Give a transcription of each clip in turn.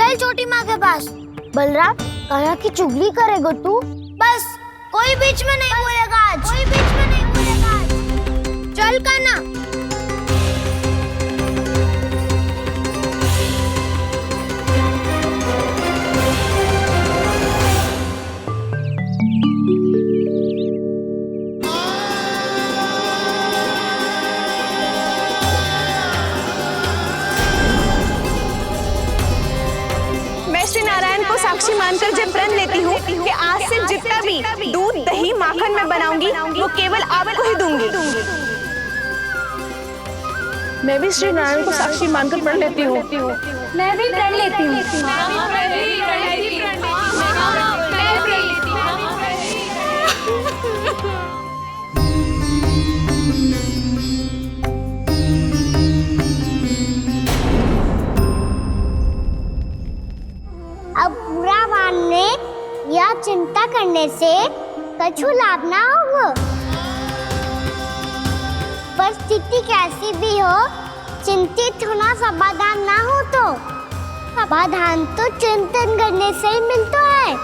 चल छोटी माँ के पास। बलराम, कान्हा की चुगली करेगा तू? बस, कोई बीच में नहीं बोलेगा आज। कोई बीच में नहीं बोलेगा आज। चल कान्हा। श्री नारायण को साक्षी मानकर जब प्रण लेती हूँ कि आज से जितना भी दूध दही माखन मैं बनाऊंगी वो केवल आपको ही दूंगी। मैं भी श्री नारायण को साक्षी मानकर प्रण लेती हूँ। मैं भी प्रण लेती हूँ। अब बुरा मानने या चिंता करने से कछु लाभ ना होगा। परिस्थिति कैसी भी हो, चिंतित होना समाधान ना हो तो समाधान तो चिंतन करने से ही मिलता है।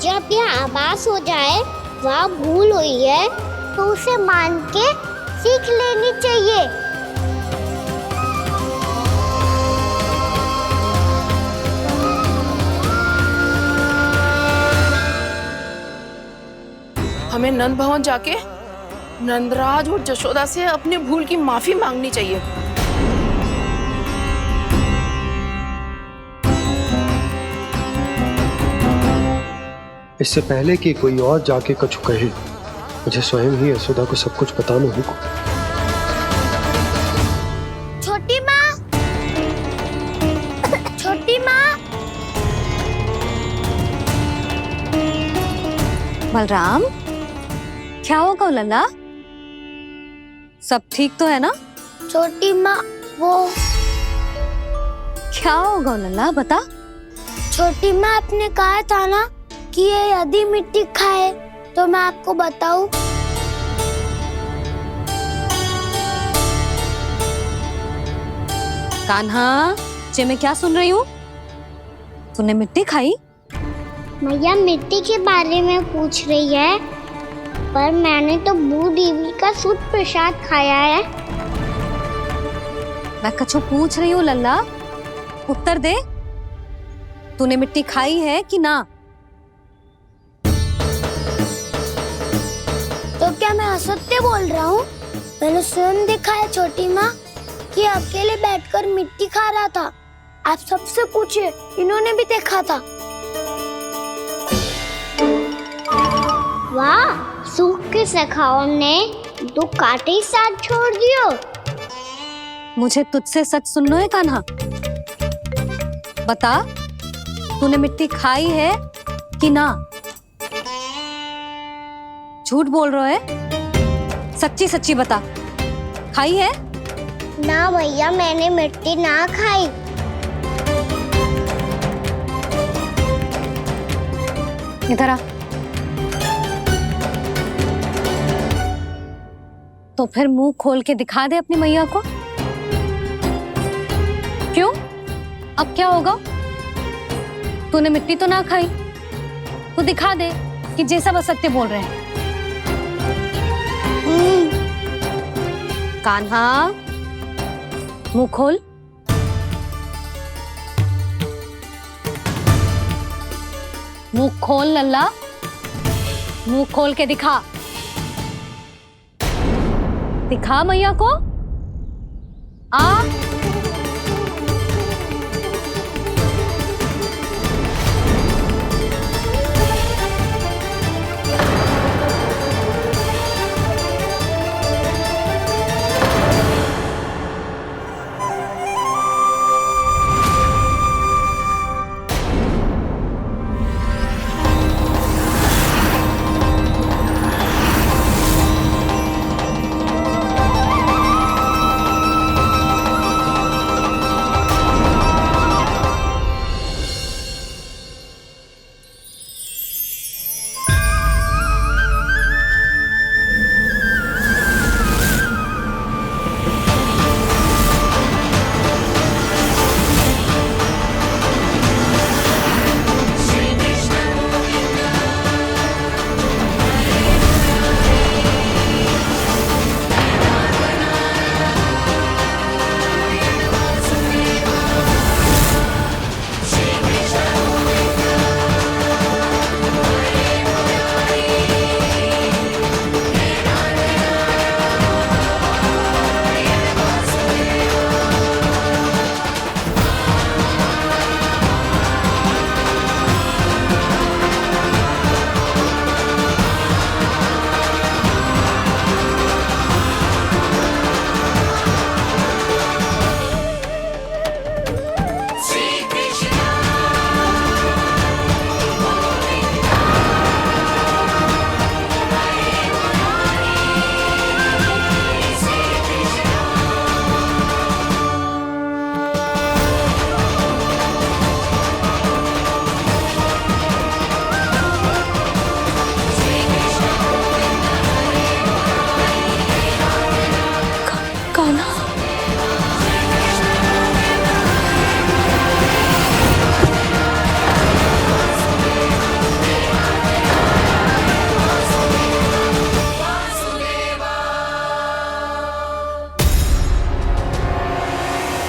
जब यह आभास हो जाए वह भूल हुई है तो उसे मान के सीख लेनी चाहिए। हमें नंद भवन जाके नंदराज और जशोदा से अपनी भूल की माफी मांगनी चाहिए। इससे पहले कि कोई और जाके कछु कहे, मुझे स्वयं ही यशोदा को सब कुछ बताना होगा। छोटी माँ, छोटी माँ। बलराम, क्या होगा लल्ला? सब ठीक तो है ना? छोटी माँ, वो क्या होगा लल्ला, बता। छोटी माँ, आपने कहा था ना कि ये यदि मिट्टी खाए तो मैं आपको बताऊं। कान्हा, जे मैं क्या सुन रही हूँ? तूने मिट्टी खाई? मैया मिट्टी के बारे में पूछ रही है, पर मैंने तो भू देवी का शुद्ध प्रसाद खाया है। मैं कछु पूछ रही हूँ लल्ला, उत्तर दे। तूने मिट्टी खाई है कि ना? तो क्या मैं असत्य बोल रहा हूँ? मैंने स्वयं देखा है छोटी माँ कि अकेले बैठकर मिट्टी खा रहा था। आप सबसे पूछिए, इन्होंने भी देखा था। वाह, सूख के सखाओं ने दो कांटे ही साथ छोड़ दियो। मुझे तुझसे सच सुनना है कान्हा। बता, तूने मिट्टी खाई है कि ना? झूठ बोल रहा है, सच्ची सच्ची बता, खाई है? ना भैया, मैंने मिट्टी ना खाई। इधर आ। तो फिर मुंह खोल के दिखा दे अपनी मैया को। क्यों? अब क्या होगा? तूने मिट्टी तो ना खाई, तो दिखा दे कि जे सब असत्य बोल रहे हैं। कान्हा, मुंह खोल। मुंह खोल लल्ला, मुंह खोल के दिखा। दिखा मैया को। आ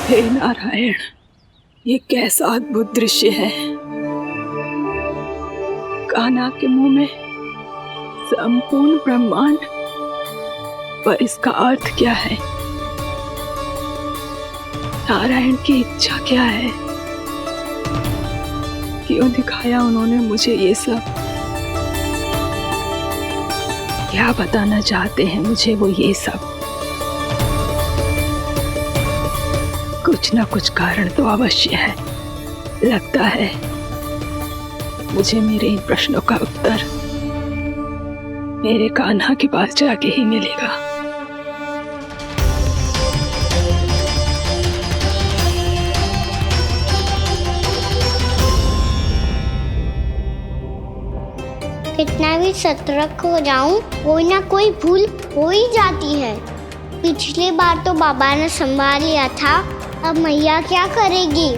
हे नारायण, ये कैसा अद्भुत दृश्य है। कान्हा के मुंह में संपूर्ण ब्रह्मांड, पर इसका अर्थ क्या है? नारायण की इच्छा क्या है? क्यों दिखाया उन्होंने मुझे ये सब? क्या बताना चाहते हैं मुझे वो ये सब? कुछ ना कुछ कारण तो अवश्य है। लगता है मुझे मेरे इन प्रश्नों का उत्तर मेरे कान्हा के पास जाके ही मिलेगा। कितना भी सतर्क हो जाऊं, कोई ना कोई भूल हो ही जाती है। पिछली बार तो बाबा ने संभाल लिया था, अब मैया क्या करेगी?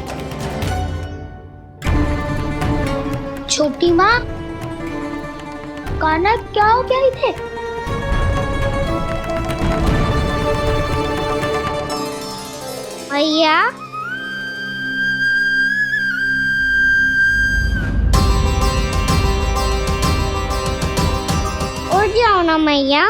छोटी माँ, कान्हा क्या हो गया इधर? मैया, उठ जाओ ना मैया।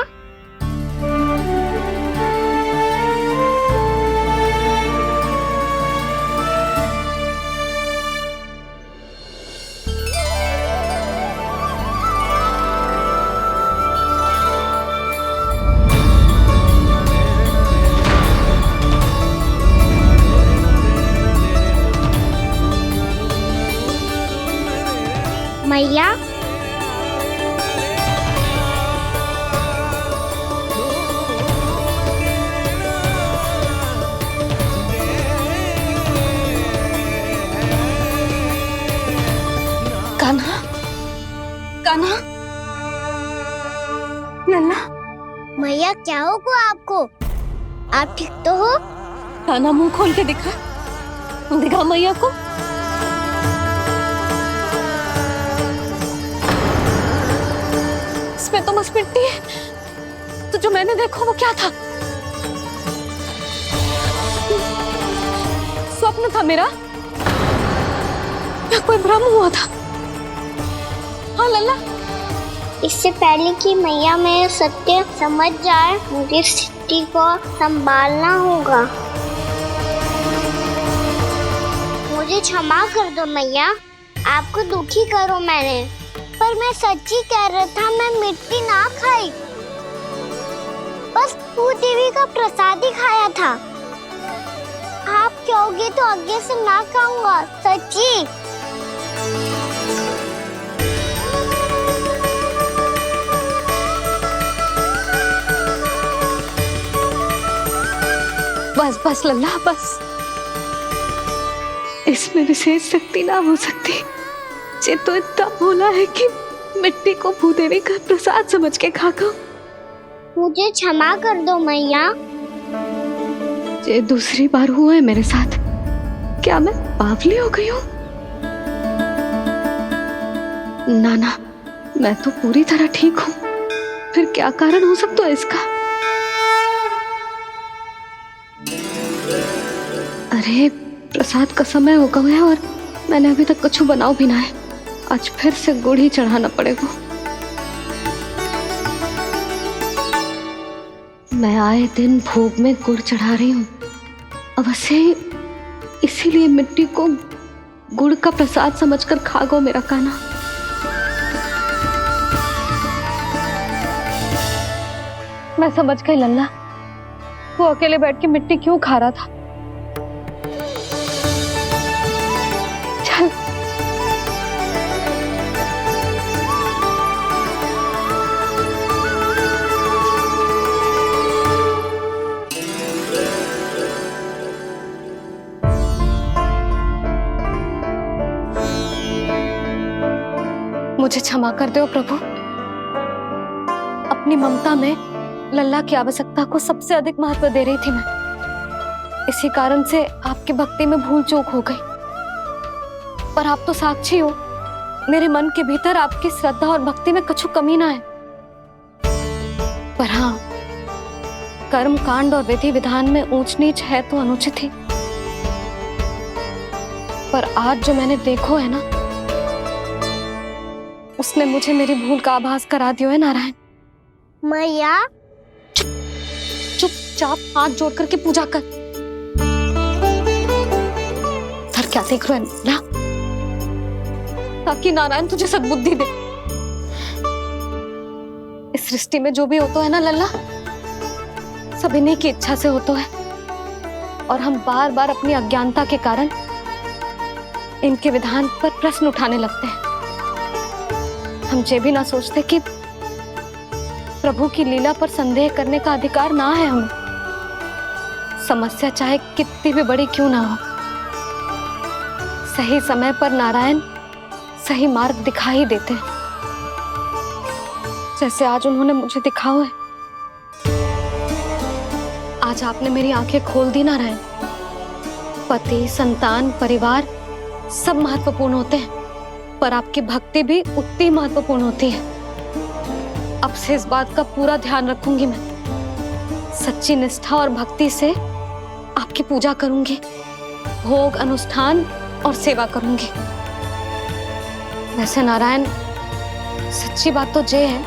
मैया, कान्हा, कान्हा, लल्ला, मैया क्या होगा आपको? आप ठीक तो हो? कान्हा मुंह खोल के दिखा, दिखा मैया को। इसमें तो बस मिट्टी है, तो जो मैंने देखा वो क्या था? स्वप्न था मेरा या कोई भ्रम हुआ था? हाँ लल्ला, इससे पहले कि मैया मेरे सत्य समझ जाए, मुझे स्थिति को संभालना होगा। मुझे क्षमा कर दो मैया, आपको दुखी करो मैंने, पर मैं सच्ची कह रहा था, मैं मिट्टी ना खाई, बस तू देवी का प्रसाद ही खाया था। आप कहोगे तो आगे से ना खाऊंगा, सच्ची। बस बस लल्ला, बस। इसमें विशेष शक्ति ना हो सकती। ये तो इतना भोला है कि मिट्टी को भूदेवी का प्रसाद समझ के खागा। मुझे क्षमा कर दो मैया। ये दूसरी बार हुआ है मेरे साथ। क्या मैं बावली हो गई हूँ? ना ना, मैं तो पूरी तरह ठीक हूँ। फिर क्या कारण हो सकता है इसका? अरे प्रसाद का समय हो गया है और मैंने अभी तक कुछ बनाओ भी ना है। आज फिर से गुड़ ही चढ़ाना पड़ेगा। मैं आए दिन भोग में गुड़ चढ़ा रही हूँ, अवश्य ही इसीलिए मिट्टी को गुड़ का प्रसाद समझकर खा गो मेरा कान्हा। मैं समझ गई लल्ला, वो अकेले बैठ के मिट्टी क्यों खा रहा था। चल मुझे क्षमा कर दो प्रभु। अपनी ममता में लल्ला की आवश्यकता को सबसे अधिक महत्व दे रही थी मैं। इसी कारण से आपकी भक्ति में भूल चूक हो गई। पर आप तो साक्षी हो, मेरे मन के भीतर आपकी श्रद्धा और भक्ति में कछु कमी ना है। पर हाँ, कर्म कांड और विधि विधान में ऊंच नीच है तो अनुचित ही। पर आज जो मैंने देखो है ना, उसने मुझे मेरी भूल का आभास करा दियो है नारायण। मैया चुपचाप हाथ जोड़ करके पूजा कर। सर क्या देख रहे हो ना, ताकि नारायण तुझे सद्बुद्धि दे। इस सृष्टि में जो भी होता है ना लल्ला, सब इन्हीं की इच्छा से होता है, और हम बार बार अपनी अज्ञानता के कारण इनके विधान पर प्रश्न उठाने लगते हैं। हम ये भी ना सोचते कि प्रभु की लीला पर संदेह करने का अधिकार ना है हमें। समस्या चाहे कितनी भी बड़ी क्यों ना हो, सही समय पर नारायण सही मार्ग दिखा ही देते हैं, जैसे आज उन्होंने मुझे दिखाओ है। आज आपने मेरी आंखें खोल दी नारायण। पति, संतान, परिवार सब महत्वपूर्ण होते हैं, पर आपकी भक्ति भी उतनी महत्वपूर्ण होती है। अब से इस बात का पूरा ध्यान रखूंगी मैं। सच्ची निष्ठा और भक्ति से आपकी पूजा करूंगी, भोग, अनुष्ठान और सेवा करूंगी। वैसे नारायण, सच्ची बात तो ये है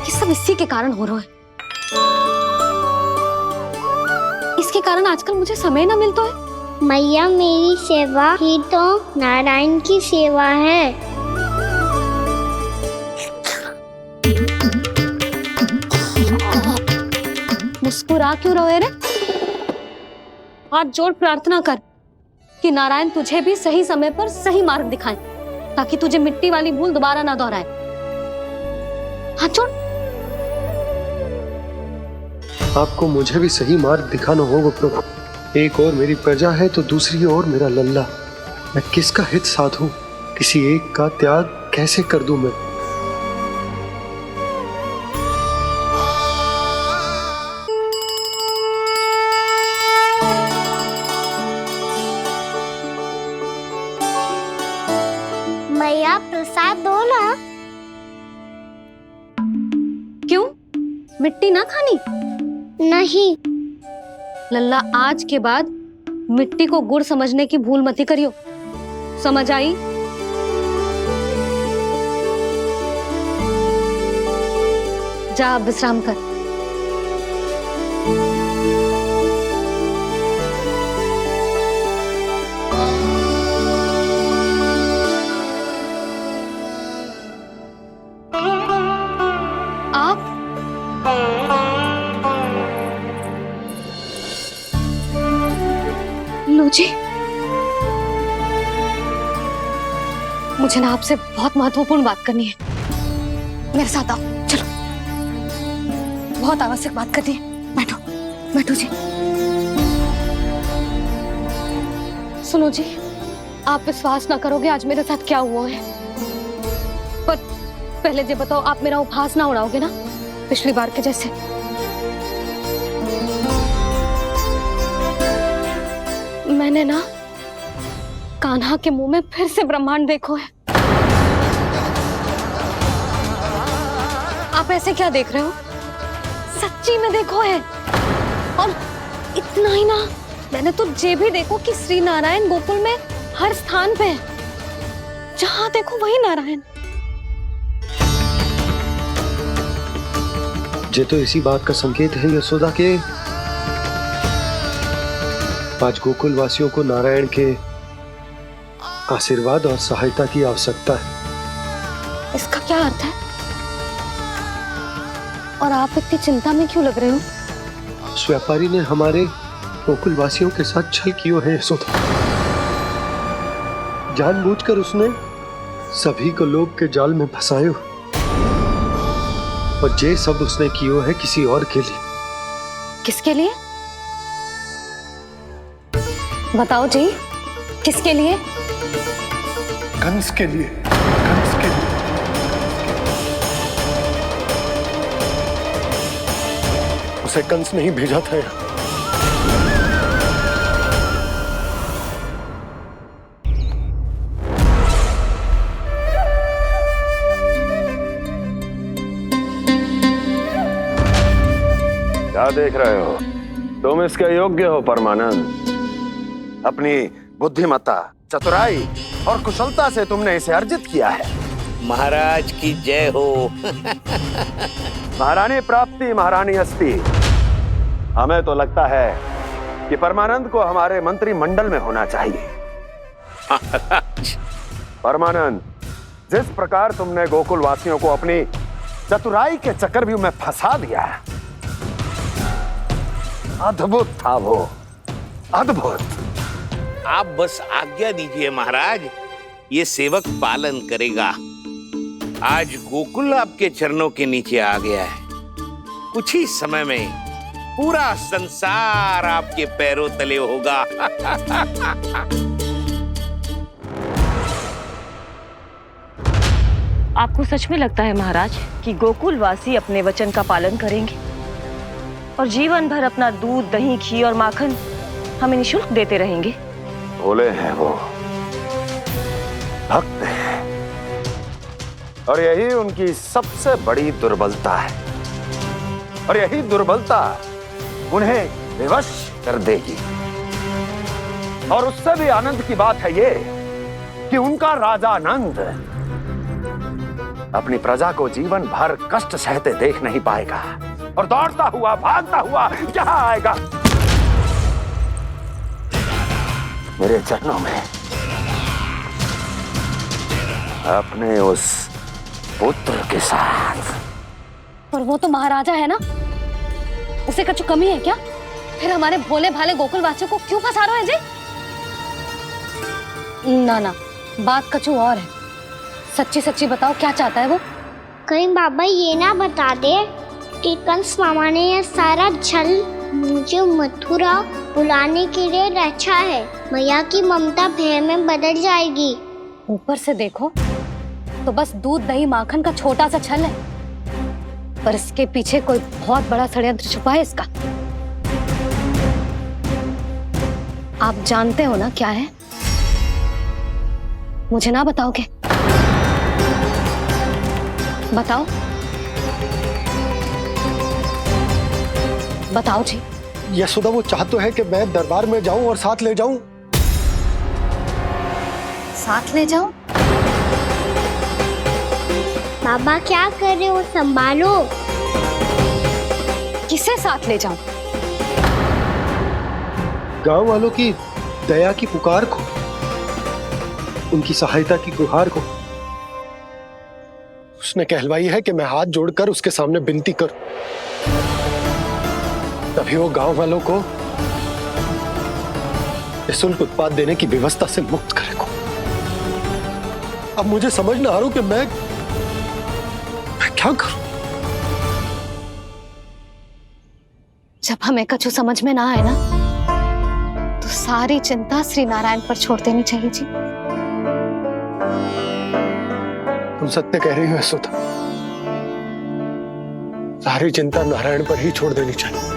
कि सब इसी के कारण हो रहा है। इसके कारण आजकल मुझे समय ना मिलता है। मैया, मेरी सेवा ही तो नारायण की सेवा है। मुस्कुरा क्यों रहे रे? हाथ जोड़ प्रार्थना कर कि नारायण तुझे भी सही समय पर सही मार्ग दिखाएं, ताकि तुझे मिट्टी वाली भूल दोबारा ना दोहराए। हाथ जोड़। आपको मुझे भी सही मार्ग दिखाना होगा प्रभु। एक और मेरी प्रजा है तो दूसरी ओर मेरा लल्ला। मैं किसका हित साधूं? किसी एक का त्याग कैसे कर दूं मैं? मैया, प्रसाद दो ना। क्यों? मिट्टी ना खानी? नहीं। लल्ला, आज के बाद मिट्टी को गुड़ समझने की भूल मत करियो। समझ आई? जा अब विश्राम कर। आप लो जी, मुझे ना आपसे बहुत महत्वपूर्ण बात करनी है। मेरे साथ आओ, चलो। बहुत आवश्यक बात करनी है। बैठो, बैठो जी। सुनो जी, आप विश्वास ना करोगे आज मेरे साथ क्या हुआ है। पर पहले ये बताओ, आप मेरा उपहास ना उड़ाओगे ना, पिछली बार के जैसे? मैंने ना कान्हा के मुंह में फिर से ब्रह्मांड देखो है। आप ऐसे क्या देख रहे हो? सच्ची में देखो है। और इतना ही ना, मैंने तो ये भी देखो कि श्री नारायण गोकुल में हर स्थान पे है। जहां देखो वही नारायण। ये तो इसी बात का संकेत है यशोदा के आज गोकुल वासियों को नारायण के आशीर्वाद और सहायता की आवश्यकता है। इसका क्या अर्थ है? और आप इतनी चिंता में क्यों लग रहे हो? उस व्यापारी ने हमारे गोकुल वासियों के साथ छल किया है यशोदा। जानबूझकर उसने सभी को लोभ के जाल में फंसायो, और ये सब उसने किया है किसी और के लिए। किसके लिए? बताओ जी, किसके लिए? कंस के लिए। कंस के लिए। उसे कंस नहीं भेजा था यहाँ। क्या देख रहे हो? तुम इसके योग्य हो परमानंद। अपनी बुद्धिमत्ता, चतुराई और कुशलता से तुमने इसे अर्जित किया है। महाराज की जय हो। महारानी प्राप्ति महारानी अस्ति। हमें तो लगता है कि परमानंद को हमारे मंत्रिमंडल में होना चाहिए। परमानंद, जिस प्रकार तुमने गोकुल वासियों को अपनी चतुराई के चक्रव्यूह में फंसा दिया, अद्भुत था वो, अद्भुत। आप बस आज्ञा दीजिए महाराज, ये सेवक पालन करेगा। आज गोकुल आपके चरणों के नीचे आ गया है। कुछ ही समय में पूरा संसार आपके पैरों तले होगा। आपको सच में लगता है महाराज कि गोकुल वासी अपने वचन का पालन करेंगे और जीवन भर अपना दूध, दही, घी और माखन हमें निःशुल्क देते रहेंगे? भोले हैं वो, भक्त हैं, और यही उनकी सबसे बड़ी दुर्बलता है। और यही दुर्बलता उन्हें विवश कर देगी। और उससे भी आनंद की बात है ये कि उनका राजा आनंद अपनी प्रजा को जीवन भर कष्ट सहते देख नहीं पाएगा और दौड़ता हुआ, भागता हुआ यहाँ आएगा मेरे चरणों में, अपने उस पुत्र के साथ। पर वो तो महाराजा है ना, उसे कुछ कमी है क्या? फिर हमारे भोले भाले गोकुल वासियों को क्यों फंसा रहे हैं जी? ना ना, बात कछु और है। सच्ची सच्ची बताओ, क्या चाहता है वो? कहीं बाबा ये ना बता दे कि कंस मामा ने यह सारा छल मुझे मथुरा बुलाने के लिए रचा है। मैया की ममता भय में बदल जाएगी। ऊपर से देखो तो बस दूध, दही, माखन का छोटा सा छल है, पर इसके पीछे कोई बहुत बड़ा षड्यंत्र छुपा है इसका। आप जानते हो ना क्या है? मुझे ना बताओगे? बताओ बताओ जी। यशोदा, वो चाह तो है कि मैं दरबार में जाऊं और साथ ले जाऊं। साथ ले जाऊं? बाबा क्या कर रहे हो, संभालो। किसे साथ ले जाऊं? गांव वालों की दया की पुकार को, उनकी सहायता की गुहार को। उसने कहलवाई है कि मैं हाथ जोड़कर उसके सामने विनती करूं, तभी वो गांव वालों को निःशुल्क उत्पाद देने की व्यवस्था से मुक्त करेगा। अब मुझे समझ ना आ रहा कि मैं क्या करूं। जब हमें कछु समझ में ना आए ना, तो सारी चिंता श्री नारायण पर छोड़ देनी चाहिए जी। तुम सत्य कह रही हो यशोदा, सारी चिंता नारायण पर ही छोड़ देनी चाहिए।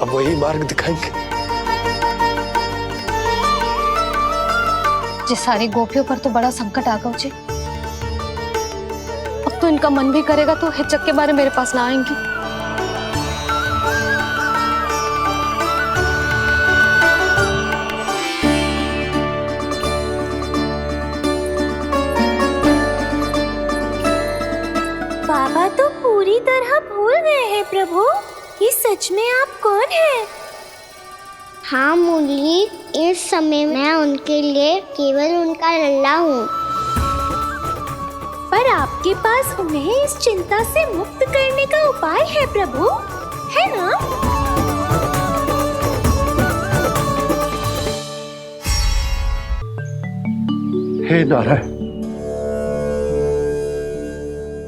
अब वही मार्ग दिखाएंगे। जिस सारी गोपियों पर तो बड़ा संकट आ गया जी। अब तो इनका मन भी करेगा तो हिचक के बारे मेरे पास ना आएंगी। बाबा तो पूरी तरह भूल गए हैं प्रभु, ये सच में आप कौन हैं? हाँ मुरली, इस समय मैं उनके लिए केवल उनका लल्ला हूँ। पर आपके पास उन्हें इस चिंता से मुक्त करने का उपाय है प्रभु, है ना? हे नारायण,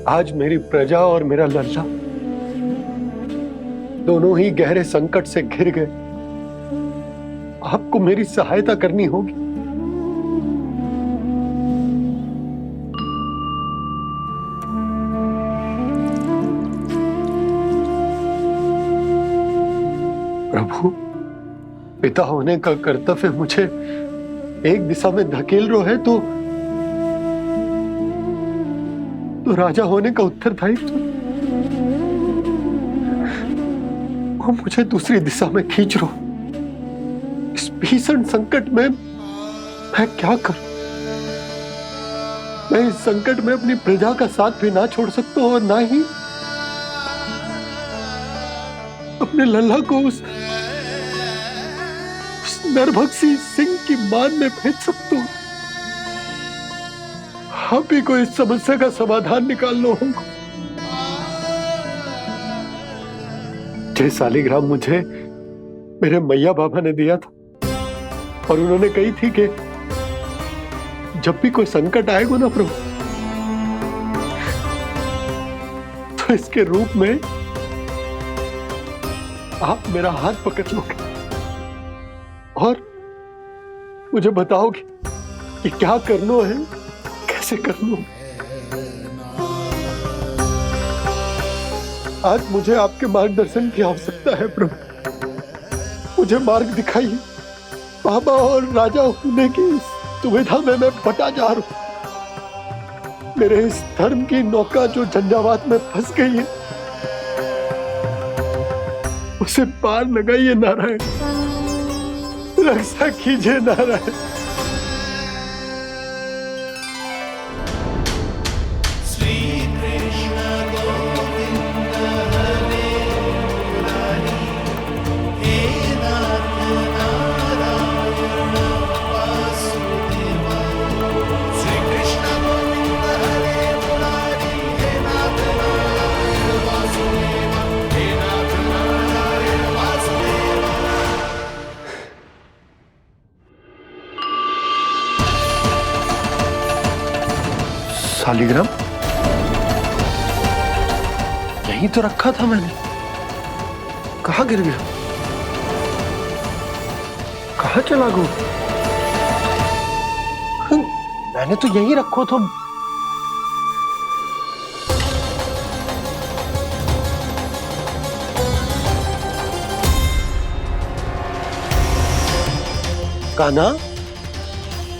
आज मेरी प्रजा और मेरा लल्ला दोनों ही गहरे संकट से घिर गए। आपको मेरी सहायता करनी होगी। प्रभु, पिता होने का कर्तव्य मुझे एक दिशा में धकेल रहा है तो राजा होने का उत्तरदायित्व वो मुझे दूसरी दिशा में खींच रहा। इस भीषण संकट में मैं क्या करूं? मैं इस संकट में अपनी प्रजा का साथ भी ना छोड़ सकता हूं और ना ही अपने लल्ला को उस नरभक्षी सिंह की मान में भेज सकता हूं। आप ही को इस समस्या का समाधान निकालना होगा। जय शालिग्राम मुझे मेरे मैया बाबा ने दिया था और उन्होंने कही थी कि जब भी कोई संकट आएगा ना प्रभु, तो इसके रूप में आप मेरा हाथ पकड़ लोगे और मुझे बताओगे कि क्या करना है, कैसे करना है। आज मुझे आपके मार्गदर्शन की आवश्यकता है प्रभु। मुझे मार्ग दिखाइए। बाबा और राजा होने की इस दुविधा में मैं बटा जा रहा हूं। मेरे इस धर्म की नौका जो झंझावात में फंस गई है, उसे पार लगाइए नारायण, रक्षा कीजिए नारायण। शालिग्राम यहीं तो रखा था मैंने, कहाँ गिर गया? कहाँ चला गया? मैंने तो यहीं रखो था। कान्हा,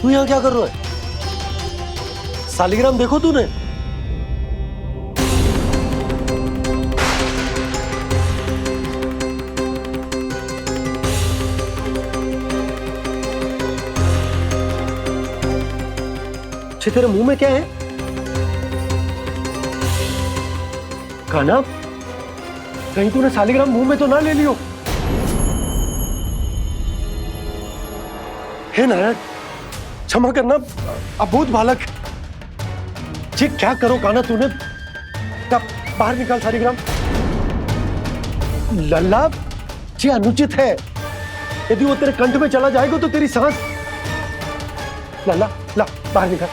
तू यहाँ क्या कर रहा है? शालिग्राम देखो तूने? तेरे मुंह में क्या है? कान्हा, कहीं तूने शालिग्राम मुंह में तो ना ले लियो? हे नारायण, क्षमा करना, अबोध बालक। जी क्या करो कान्हा तूने? क्या बाहर निकाल शालिग्राम। लल्ला, जी अनुचित है। यदि वो तेरे कंठ में चला जाएगा तो तेरी सांस। लल्ला, ला बाहर निकाल।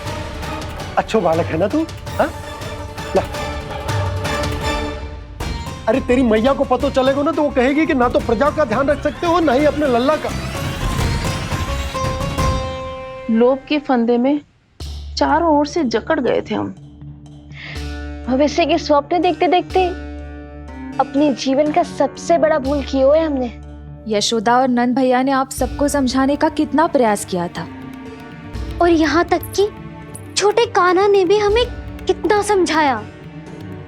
अच्छो बालक है ना तू? हाँ? ला। अरे तेरी मैया को पता चलेगा ना तो वो कहेगी कि ना तो प्रजा का ध्यान रख सकते हो ना ही अपने लल्ला का। लोभ के फंदे में चारों ओर से जकड़ गए थे हम। भविष्य के स्वप्न देखते देखते अपने जीवन का सबसे बड़ा भूल किया है हमने। यशोदा और नंद भैया ने आप सबको समझाने का कितना प्रयास किया था, और यहाँ तक कि छोटे कान्हा ने भी हमें कितना समझाया,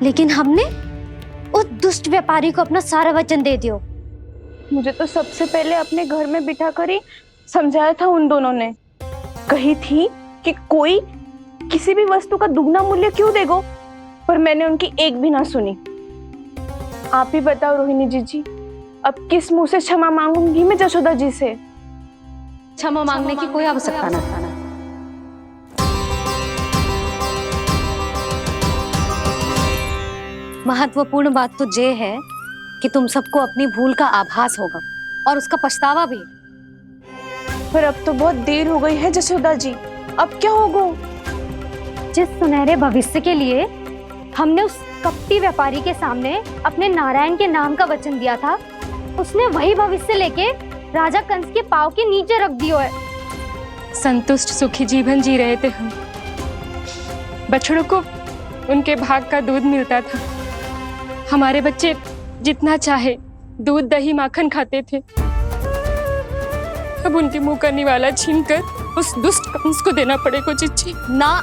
लेकिन हमने उस दुष्ट व्यापारी को अपना सारा वचन दे दिया। मुझे तो सबसे पहले अपने घर में बिठा कर ही समझाया था उन दोनों ने। कही थी कि कोई किसी भी वस्तु का दुगना मूल्य क्यों देगो, पर मैंने उनकी एक भी ना सुनी। आप ही बताओ रोहिणी जी, अब किस मुंह से क्षमा मांगूंगी मैं जशोदा जी से? क्षमा मांगने की कोई आवश्यकता नहीं। महत्वपूर्ण बात तो ये है कि तुम सबको अपनी भूल का आभास होगा और उसका पछतावा भी। पर अब तो बहुत देर हो गई है जशोदा जी, अब क्या होगा? जिस सुनहरे भविष्य के लिए हमने उस कपटी व्यापारी के सामने अपने नारायण के नाम का वचन दिया था, उसने वही भविष्य लेके राजा कंस के पांव के नीचे रख दिया है। संतुष्ट सुखी जीवन जी रहे थे हम। बछड़ों को उनके भाग का दूध मिलता था। हमारे बच्चे जितना चाहे दूध दही माखन खाते थे। अब उनके मुंह का निवाला छीनकर उस दुष्ट कंस को देना पड़ेगा चिच्ची। ना,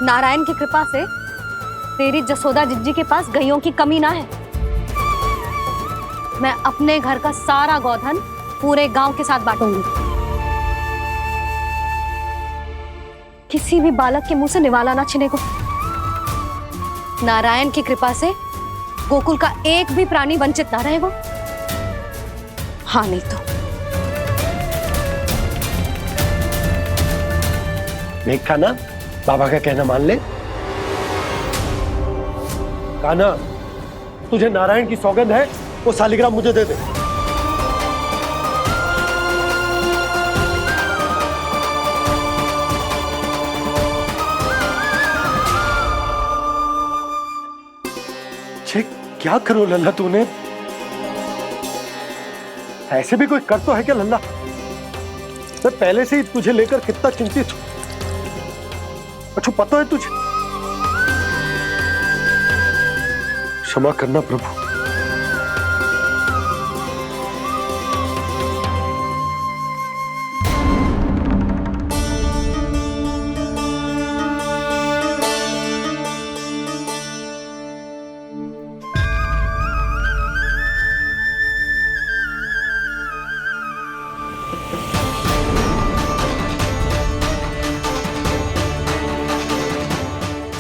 नारायण की कृपा से तेरी जसोदा जिज्जी के पास गैयों की कमी ना है। मैं अपने घर का सारा गोधन पूरे गांव के साथ बांटूंगी। किसी भी बालक के मुंह से निवाला ना छिने को। नारायण की कृपा से गोकुल का एक भी प्राणी वंचित ना रहेगा। हाँ नहीं तो देख कान्हा, बाबा का कहना मान ले। कान्हा, तुझे नारायण की सौगंध है, वो शालिग्राम मुझे दे दे। छे, क्या करो लल्ला तूने? ऐसे भी कोई कर तो है क्या लल्ला? मैं पहले से ही तुझे लेकर कितना चिंतित हूं। अच्छा पता है तुझे? क्षमा करना प्रभु।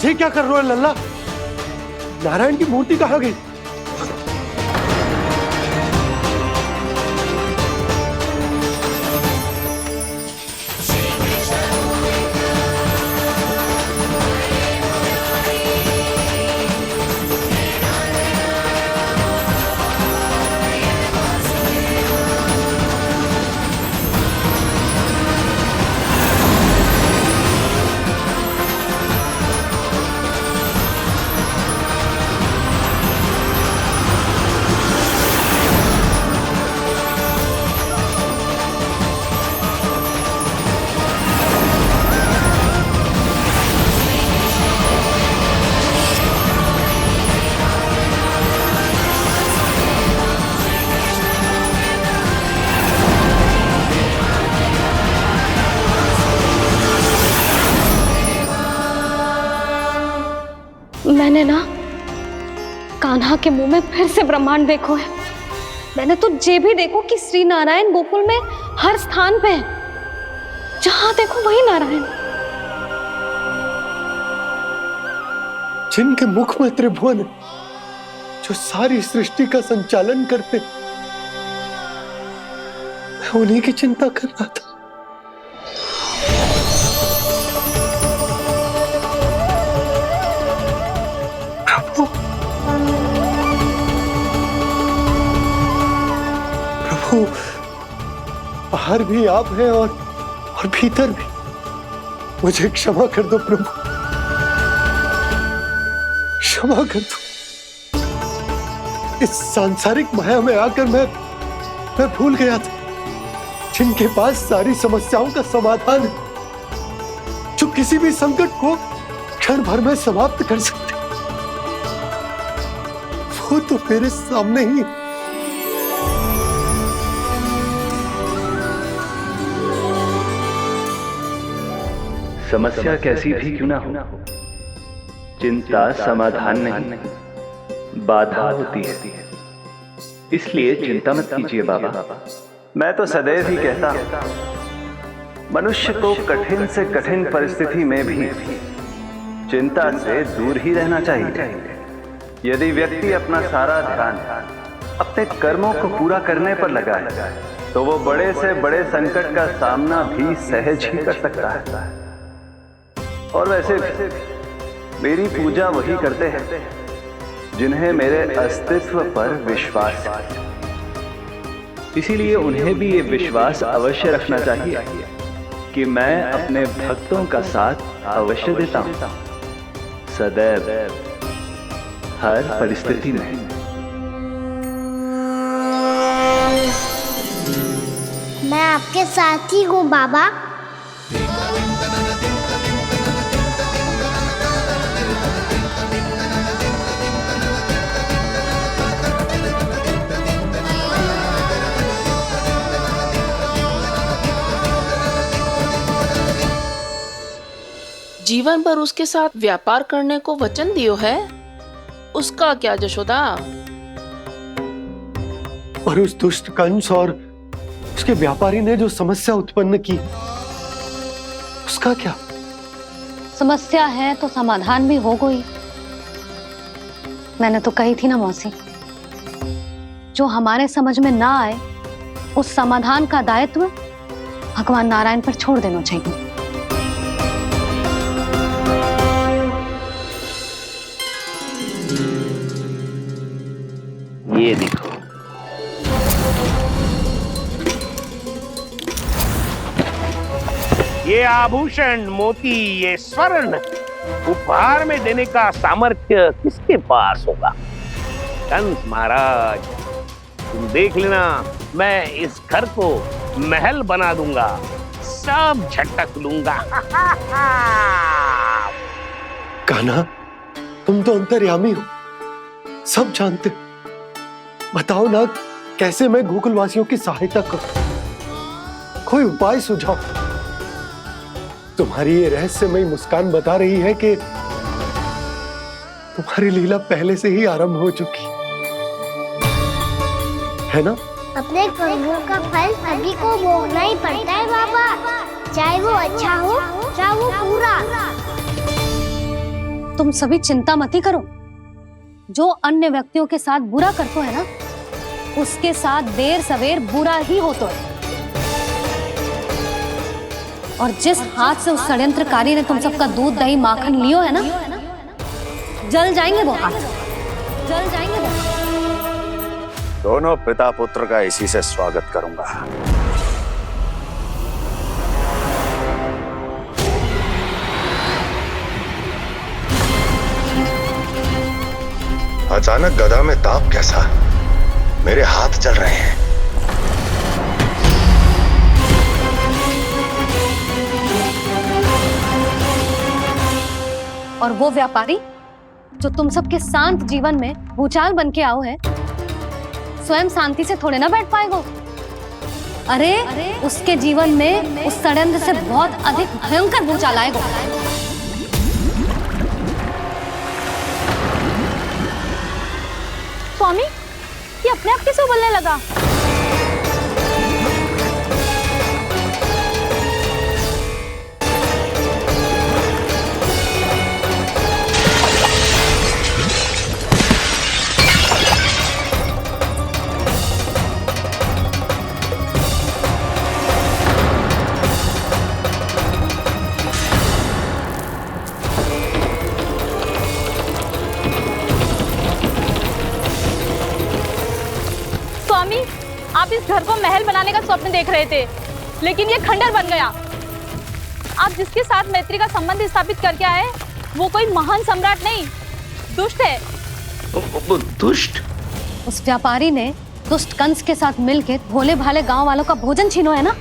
ये क्या कर रहे हो लल्ला? नारायण की मूर्ति कहाँ गई? मैंने ना कान्हा के मुंह में फिर से ब्रह्मांड देखो है। मैंने तो ये भी देखो कि श्री नारायण गोकुल में हर स्थान पे है। जहां देखो वही नारायण। जिनके मुख में त्रिभुवन है, जो सारी सृष्टि का संचालन करते, मैं उन्हीं की चिंता कर रहा था। प्रभु, बाहर भी आप हैं और भीतर भी। मुझे क्षमा कर दो प्रभु, क्षमा कर दो। इस सांसारिक माया में आकर मैं भूल गया था जिनके पास सारी समस्याओं का समाधान है, जो किसी भी संकट को क्षण भर में समाप्त कर सकते, वो तो मेरे सामने ही। समस्या कैसी भी क्यों ना हो, चिंता समाधान नहीं, बाधा होती है। इसलिए चिंता मत कीजिए बाबा। मैं तो सदैव ही कहता हूं, मनुष्य को कठिन से कठिन परिस्थिति में भी चिंता से दूर ही रहना चाहिए। यदि व्यक्ति अपना सारा ध्यान अपने कर्मों को पूरा करने पर लगाए, तो वो बड़े से बड़े संकट का सामना भी सहज ही कर सकता है। और वैसे भी मेरी पूजा वही करते हैं जिन्हें मेरे अस्तित्व पर विश्वास है। इसीलिए उन्हें भी ये विश्वास अवश्य रखना चाहिए कि मैं अपने भक्तों का साथ अवश्य देता हूं, सदैव, हर परिस्थिति में। मैं आपके साथ ही हूँ बाबा। जीवन भर उसके साथ व्यापार करने को वचन दियो है, उसका क्या जशोदा? और उस दुष्ट कंस और उसके व्यापारी ने जो समस्या उत्पन्न की उसका क्या? समस्या है तो समाधान भी हो गई। मैंने तो कही थी ना मौसी, जो हमारे समझ में ना आए उस समाधान का दायित्व भगवान नारायण पर छोड़ देना चाहिए। ये देखो, ये आभूषण, मोती, ये स्वर्ण उपहार में देने का सामर्थ्य किसके पास होगा? कंस महाराज, तुम देख लेना, मैं इस घर को महल बना दूंगा, सब झटक लूंगा। कान्हा, तुम तो अंतर्यामी हो, सब जानते। बताओ ना, कैसे मैं गोकुलवासियों की सहायता करूं? कोई उपाय सुझाओ। तुम्हारी ये रहस्यमयी मुस्कान बता रही है कि तुम्हारी लीला पहले से ही आरंभ हो चुकी है ना? अपने कर्मों का फल सभी को भोगना ही पड़ता है बाबा, चाहे वो अच्छा हो चाहे वो बुरा। तुम सभी चिंता मत ही करो। जो अन्य व्यक्तियों के साथ बुरा करते है ना, उसके साथ देर सवेर बुरा ही होता है। और जिस हाथ से उस षड्यंत्रकारी ने तुम सबका दूध दही माखन लियो है ना, जल जाएंगे वो हाथ, जल जाएंगे वो। दोनों पिता पुत्र का इसी से स्वागत करूंगा। अचानक गदा में ताप कैसा? मेरे हाथ जल रहे हैं। और वो व्यापारी जो तुम सबके शांत जीवन में भूचाल बन के आओ है, स्वयं शांति से थोड़े ना बैठ पाएगा। अरे उसके जीवन में उस षड्यंत्र से बहुत अधिक भयंकर भूचाल आएगा। स्वामी, ये अपने आप कैसे बोलने लगा? आप इस घर को महल बनाने का स्वप्न देख रहे थे, लेकिन ये खंडर बन गया। आप जिसके साथ मैत्री का संबंध स्थापित करके आए, वो कोई महान सम्राट नहीं, दुष्ट है। दुष्ट? उस व्यापारी ने दुष्ट कंस के साथ मिलकर भोले भाले गांव वालों का भोजन छीनो है ना।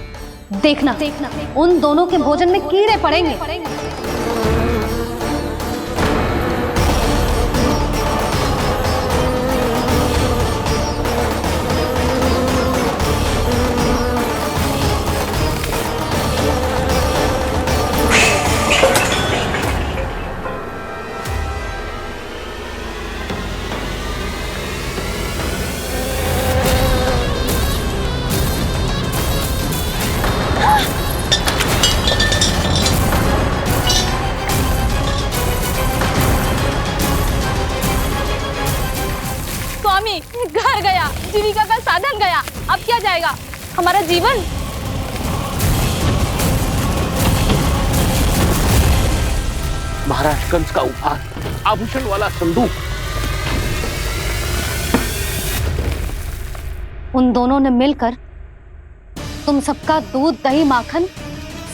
देखना उन दोनों के भोजन में कीड़े पड़ेंगे। घर गया, जीविका का साधन गया, अब क्या जाएगा हमारा जीवन? महाराज कंस का उपहार, आभूषण वाला संदूक। उन दोनों ने मिलकर तुम सबका दूध दही माखन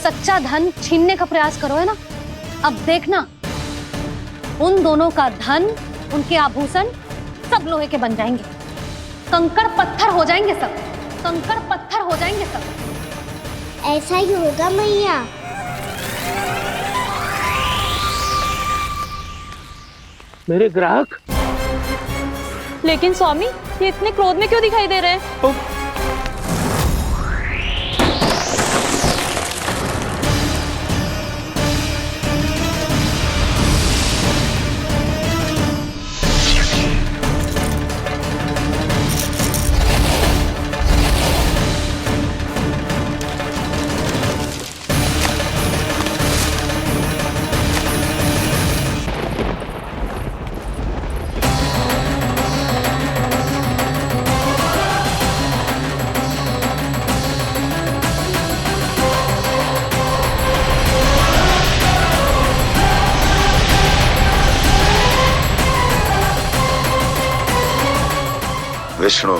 सच्चा धन छीनने का प्रयास करो है ना। अब देखना उन दोनों का धन, उनके आभूषण सब लोहे के बन जाएंगे, कंकड़ पत्थर हो जाएंगे सब, कंकड़ पत्थर हो जाएंगे सब। ऐसा ही होगा मैया। मेरे ग्राहक? लेकिन स्वामी, ये इतने क्रोध में क्यों दिखाई दे रहे हैं? विष्णु,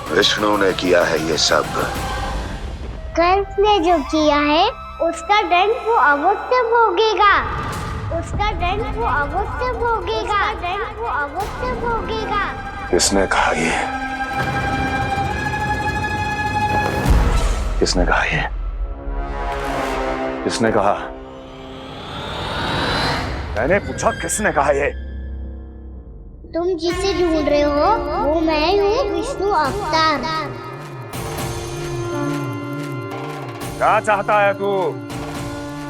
विष्णु ने किया है ये सब। कंस ने जो किया है उसका दंड वो अवश्य भोगेगा, उसका दंड वो अवश्य भोगेगा, दंड वो अवश्य भोगेगा। किसने कहा ये? किसने कहा ये? किसने कहा? मैंने पूछा किसने कहा ये? तुम जिसे ढूंढ रहे हो वो मैं हूँ, विष्णु अवतार। क्या चाहता है तू?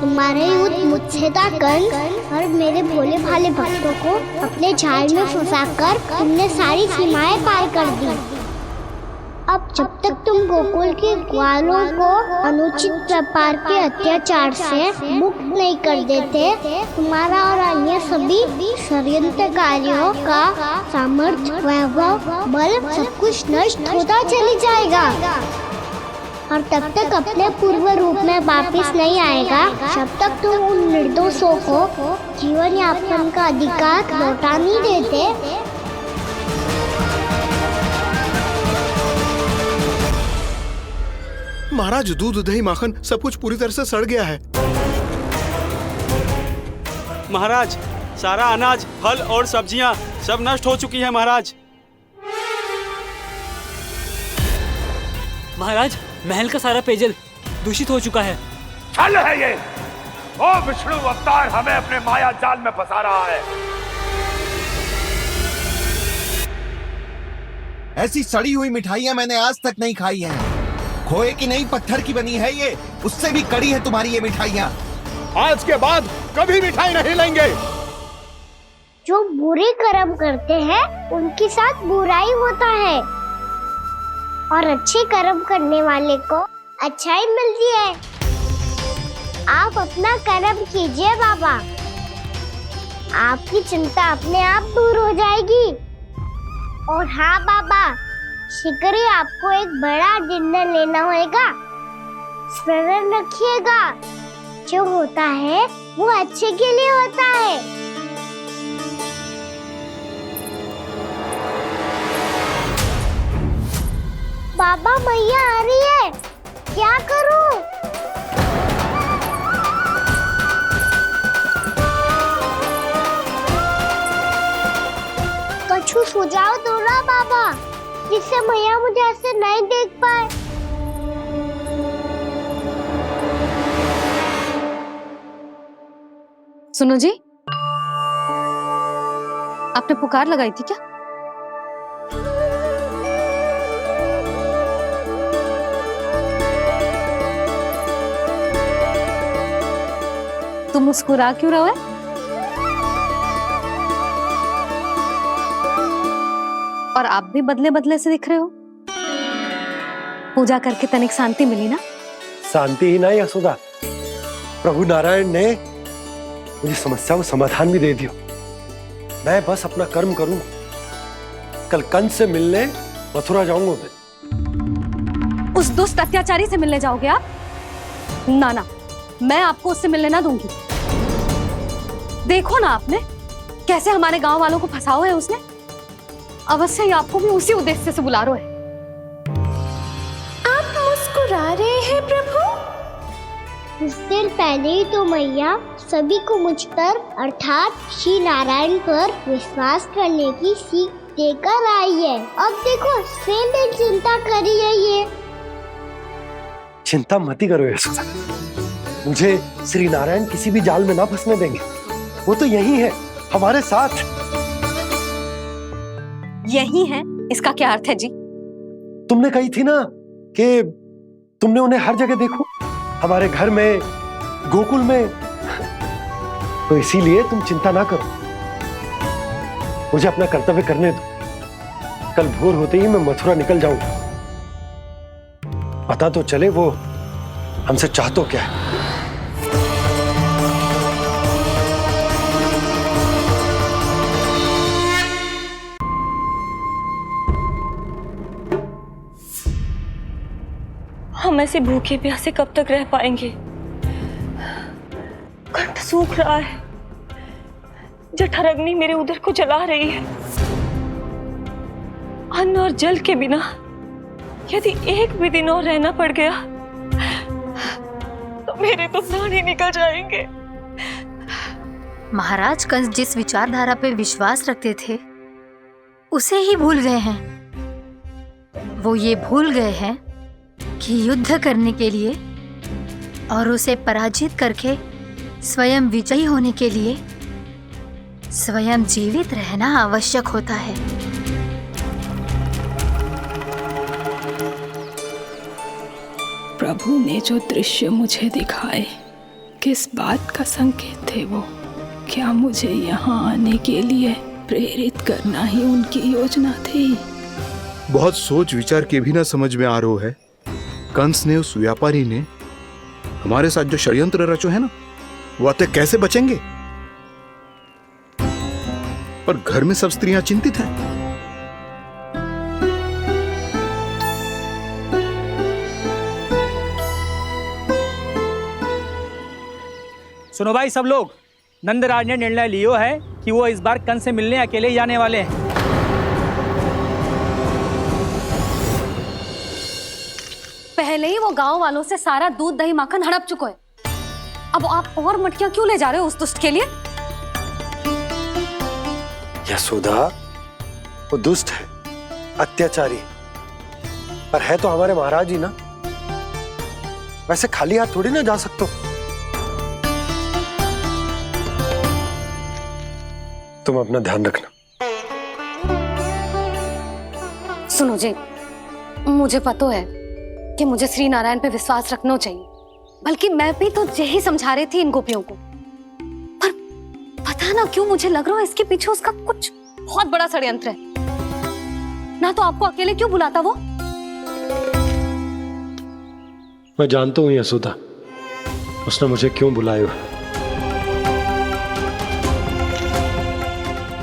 तुम्हारे युद्ध मुझसे था कंस, और मेरे भोले भाले भक्तों को अपने जाल में फंसाकर तुमने सारी सीमाएं पार कर दी। अब जब तक तुम गोकुल के ग्वालों को अनुचित प्रकार के अत्याचार से मुक्त नहीं कर देते, तुम्हारा और अन्य सभी षड्यंत्रकारियों का सामर्थ्य, वैभव, बल सब कुछ नष्ट होता चले जाएगा, और तब तक अपने पूर्व रूप में वापस नहीं आएगा जब तक तुम उन निर्दोषों को जीवन यापन का अधिकार लौटा नहीं देते। महाराज, दूध दही माखन सब कुछ पूरी तरह से सड़ गया है। महाराज, सारा अनाज, फल और सब्जियां सब नष्ट हो चुकी है महाराज। महाराज, महल का सारा पेयजल दूषित हो चुका है। छल है ये। ओ विष्णु अवतार हमें अपने माया जाल में फंसा रहा है। ऐसी सड़ी हुई मिठाइयां मैंने आज तक नहीं खाई हैं। खोए की नहीं, पत्थर की बनी है ये, उससे भी कड़ी है तुम्हारी ये मिठाइयां। आज के बाद कभी मिठाई नहीं लेंगे। जो बुरे कर्म करते हैं उनके साथ बुराई होता है, और अच्छे कर्म करने वाले को अच्छाई मिलती है। आप अपना कर्म कीजिए बाबा, आपकी चिंता अपने आप दूर हो जाएगी। और हाँ बाबा, शीघ्र ही आपको एक बड़ा डिनर लेना होगा। स्मरण रखिएगा, जो होता है वो अच्छे के लिए होता है। बाबा, मैया आ रही है, क्या करूं? कुछ सुझाव दो ना बाबा, जिससे मैया मुझे ऐसे नहीं देख पाए। सुनो जी, आपने पुकार लगाई थी क्या? तुम मुस्कुरा क्यों रहे हो? और आप भी बदले बदले से दिख रहे हो। पूजा करके तनिक शांति मिली ना? शांति ही नहीं यशोदा, प्रभु नारायण ने मुझे समस्या को समाधान भी दे दिया। मैं बस अपना कर्म करूं। कल कंस से मिलने मथुरा जाऊंगा मैं। उस दुष्ट अत्याचारी से मिलने जाओगे आप? ना ना, मैं आपको उससे मिलने ना दूंगी। देखो ना आपने कैसे हमारे गांव वालों को फंसाओ है उसने। अवश्य ही आपको भी उसी उद्देश्य से बुला रहा है। आप मुस्कुरा रहे हैं प्रभु? कुछ देर पहले ही तो मैया सभी को मुझ पर अर्थात श्री नारायण पर विश्वास करने की सीख देकर आई है। अब देखो स्वयं भी चिंता करी है ये। चिंता मत ही करो यशोदा, मुझे श्री नारायण किसी भी जाल में ना फंसने देंगे। वो तो यही है हमारे साथ। यही है, इसका क्या अर्थ है जी? तुमने कही थी ना कि तुमने उन्हें हर जगह देखो, हमारे घर में, गोकुल में। तो इसीलिए तुम चिंता ना करो, मुझे अपना कर्तव्य करने दो। कल भोर होते ही मैं मथुरा निकल जाऊंगा। पता तो चले वो हमसे चाहतो क्या है। हम ऐसे भूखे प्यासे कब तक रह पाएंगे? कंठ सूख रहा है, जठर अग्नि मेरे उदर को जला रही है। अन्न और जल के बिना यदि एक भी दिन और रहना पड़ गया तो मेरे तो प्राण ही निकल जाएंगे। महाराज कंस जिस विचारधारा पे विश्वास रखते थे उसे ही भूल गए हैं। वो ये भूल गए हैं कि युद्ध करने के लिए और उसे पराजित करके स्वयं विजयी होने के लिए स्वयं जीवित रहना आवश्यक होता है। प्रभु ने जो दृश्य मुझे दिखाए किस बात का संकेत थे वो? क्या मुझे यहाँ आने के लिए प्रेरित करना ही उनकी योजना थी? बहुत सोच विचार के भी ना समझ में आ रहा है। कंस ने, उस व्यापारी ने हमारे साथ जो षड्यंत्र रचो है ना, वो आते कैसे बचेंगे? पर घर में सब स्त्रियां चिंतित हैं। सुनो भाई सब लोग, नंदराज ने निर्णय लियो है कि वो इस बार कंस से मिलने अकेले ही जाने वाले हैं। पहले ही वो गांव वालों से सारा दूध दही माखन हड़प चुका है। अब आप और मटकियां क्यों ले जा रहे हो उस दुष्ट के लिए? यशोदा, वो दुष्ट है, अत्याचारी, पर है तो हमारे महाराज ही ना। वैसे खाली हाथ थोड़ी ना जा सकते हो। तुम अपना ध्यान रखना। सुनो जी, मुझे पता है कि मुझे श्री नारायण पे विश्वास रखना चाहिए, बल्कि मैं भी तो यही समझा रही थी इन गोपियों को। पर पता ना क्यों मुझे लग रहा है इसके पीछे उसका कुछ बहुत बड़ा षड्यंत्र है। ना तो आपको अकेले क्यों बुलाता वो? मैं जानता हूँ यशोदा, उसने मुझे क्यों बुलाया,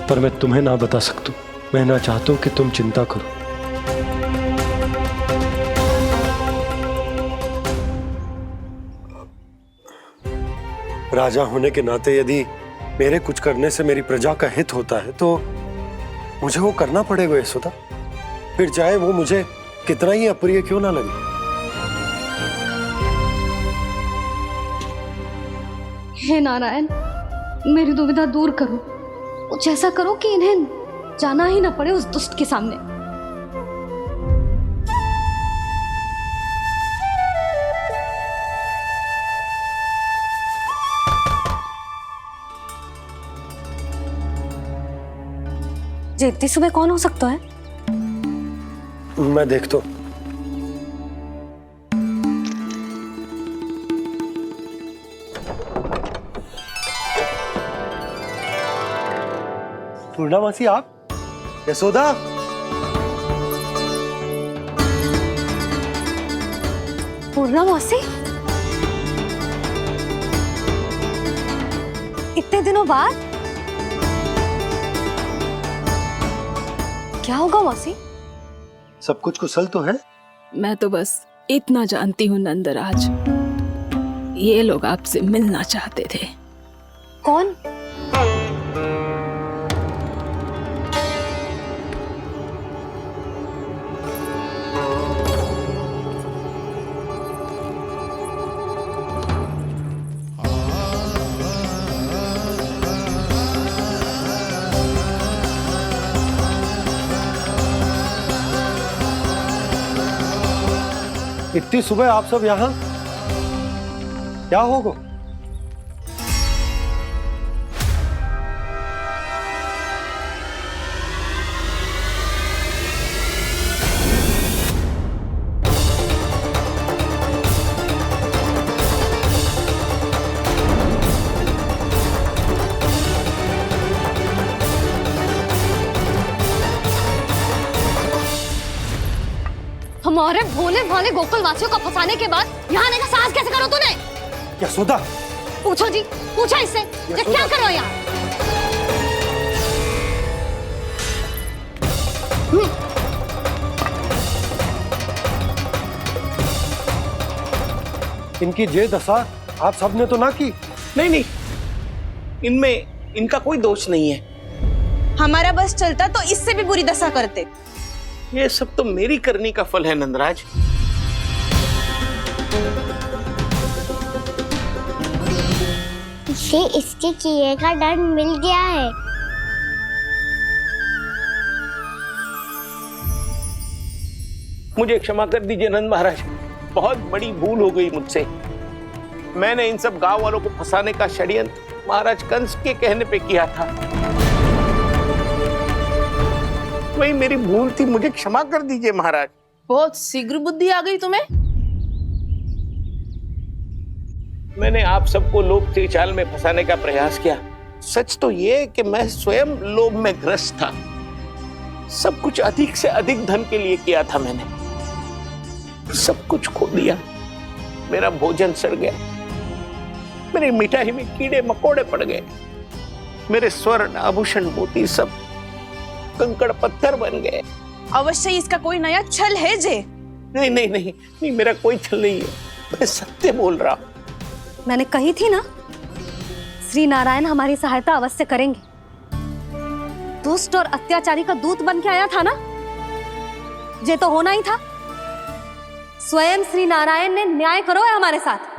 पर मैं तुम्हें ना बता सकता। मैं ना चाहता हूं कि तुम चिंता करो। राजा होने के नाते यदि मेरे कुछ करने से मेरी प्रजा का हित होता है तो मुझे वो करना पड़ेगा यशोदा, फिर चाहे वो मुझे कितना ही अप्रिय क्यों ना लगे। हे नारायण, मेरी दुविधा दूर करो। कुछ ऐसा करो कि इन्हें जाना ही ना पड़े उस दुष्ट के सामने। जी इतनी सुबह कौन हो सकता है? मैं देखता हूं। पूर्णामासी, आप? यशोदा, पूर्णामासी, इतने दिनों बाद? क्या होगा मौसी? सब कुछ कुशल तो है? मैं तो बस इतना जानती हूँ नंदराज, ये लोग आपसे मिलना चाहते थे। कौन? इतनी सुबह आप सब यहाँ? क्या होगा? हमारे भोले भाले गोकुल वासियों को फंसाने के बाद यहाँ आने का साहस कैसे करो तूने? यशोदा, पूछो जी, पूछो इससे, ये क्या करो यहाँ? इनकी ये दशा आप सबने तो ना की? नहीं नहीं, इनमें इनका कोई दोष नहीं है। हमारा बस चलता तो इससे भी बुरी दशा करते। ये सब तो मेरी करनी का फल है नंदराज। इसे इसके किए का दंड मिल गया है। मुझे क्षमा कर दीजिए नंद महाराज, बहुत बड़ी भूल हो गई मुझसे। मैंने इन सब गांव वालों को फंसाने का षड्यंत्र महाराज कंस के कहने पे किया था। वही मेरी भूल थी, मुझे क्षमा कर दीजिए महाराज। बहुत शीघ्र बुद्धि आ गई तुम्हें। मैंने आप सबको लोभ के चाल में फंसाने का प्रयास किया। सच तो ये कि मैं स्वयं लोभ में ग्रस्त था। सब कुछ अधिक से अधिक धन के लिए किया था मैंने। सब कुछ खो दिया। मेरा भोजन सड़ गया, मेरी मिठाई में कीड़े मकोड़े पड़ गए, मेरे स्वर्ण आभूषण मोती सब कंकड़ पत्थर बन गए। अवश्य इसका कोई नया छल है जे। नहीं नहीं नहीं नहीं, मेरा कोई छल नहीं है, मैं सत्य बोल रहा हूं। मैंने कही थी ना, श्री नारायण हमारी सहायता अवश्य करेंगे। दुष्ट और अत्याचारी का दूत बन के आया था ना, ये तो होना ही था। स्वयं श्री नारायण ने न्याय करो है हमारे साथ।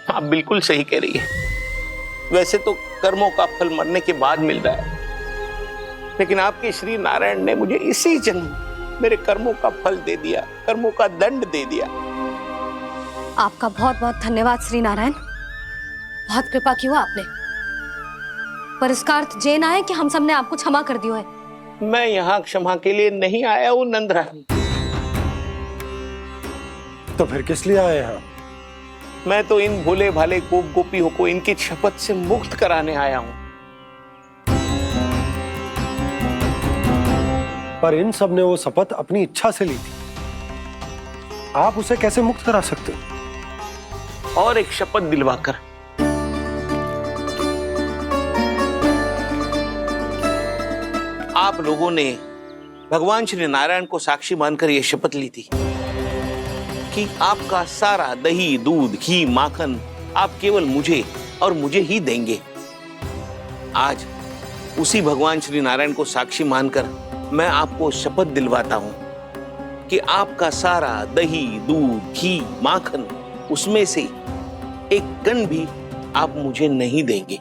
आप बिल्कुल सही कह रही है। वैसे तो कर्मों का फल मरने के बाद मिल रहा है, लेकिन आपके श्री नारायण ने मुझे इसी जन्म मेरे कर्मों का फल दे दिया, कर्मों का दंड दे दिया। आपका बहुत बहुत धन्यवाद श्री नारायण, बहुत कृपा की हो आपने। पर इसका अर्थ ये ना है कि हम सबने आपको क्षमा कर दिया है। मैं यहाँ क्षमा के लिए नहीं आया हूँ नंदरानी। तो फिर किस लिए आए हैं? मैं तो इन भोले भाले गोप गोपियों को इनकी शपथ से मुक्त कराने आया हूं। पर इन सब ने वो शपथ अपनी इच्छा से ली थी, आप उसे कैसे मुक्त करा सकते हो? और एक शपथ दिलवाकर। आप लोगों ने भगवान श्री नारायण को साक्षी मानकर यह शपथ ली थी कि आपका सारा दही, दूध, घी, माखन आप केवल मुझे और मुझे ही देंगे। आज उसी भगवान श्री नारायण को साक्षी मानकर मैं आपको शपथ दिलवाता हूं कि आपका सारा दही, दूध, घी, माखन उसमें से एक कण भी आप मुझे नहीं देंगे।